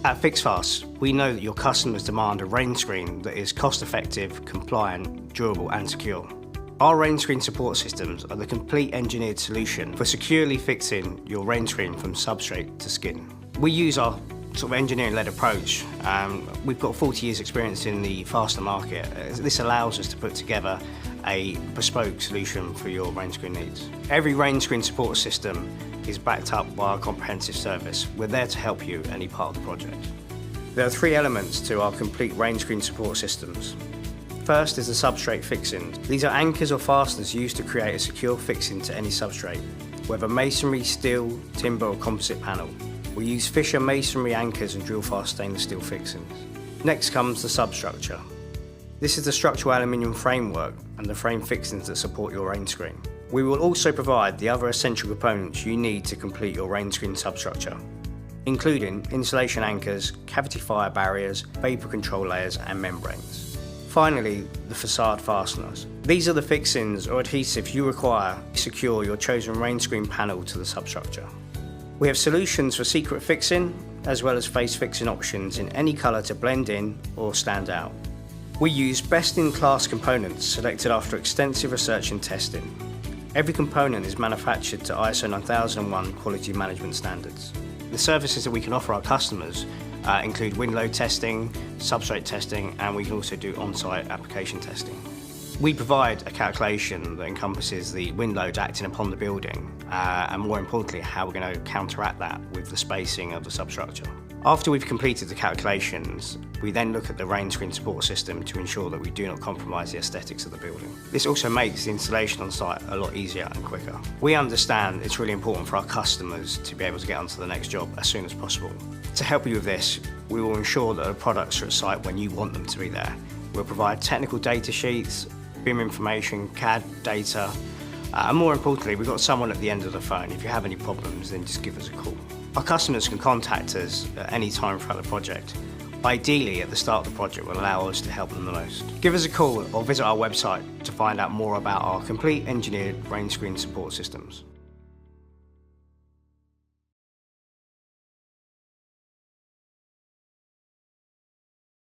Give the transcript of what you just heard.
At FixFast, we know that your customers demand a Rainscreen that is cost-effective, compliant, durable and secure. Our Rainscreen support systems are the complete engineered solution for securely fixing your Rainscreen from substrate to skin. We use our sort of engineering-led approach. We've got 40 years experience in the fastener market. This allows us to put together a bespoke solution for your Rainscreen needs. Every Rainscreen support system is backed up by our comprehensive service. We're there to help you any part of the project. There are three elements to our complete Rainscreen support systems. First is the substrate fixings. These are anchors or fasteners used to create a secure fixing to any substrate, whether masonry, steel, timber or composite panel. We use Fisher masonry anchors and drill fast stainless steel fixings. Next comes the substructure. This is the structural aluminium framework and the frame fixings that support your Rainscreen. We will also provide the other essential components you need to complete your Rainscreen substructure, including insulation anchors, cavity fire barriers, vapor control layers and membranes. Finally, the facade fasteners. These are the fixings or adhesives you require to secure your chosen Rainscreen panel to the substructure. We have solutions for secret fixing, as well as face fixing options in any colour to blend in or stand out. We use best-in-class components selected after extensive research and testing. Every component is manufactured to ISO 9001 quality management standards. The services that we can offer our customers include wind load testing, substrate testing, and we can also do on-site application testing. We provide a calculation that encompasses the wind loads acting upon the building, and more importantly, how we're going to counteract that with the spacing of the substructure. After we've completed the calculations, we then look at the Rainscreen support system to ensure that we do not compromise the aesthetics of the building. This also makes the installation on site a lot easier and quicker. We understand it's really important for our customers to be able to get onto the next job as soon as possible. To help you with this, we will ensure that the products are at site when you want them to be there. We'll provide technical data sheets, BIM information, CAD data, and more importantly, we've got someone at the end of the phone. If you have any problems, then just give us a call. Our customers can contact us at any time throughout the project. Ideally, at the start of the project will allow us to help them the most. Give us a call or visit our website to find out more about our complete engineered Rainscreen support systems.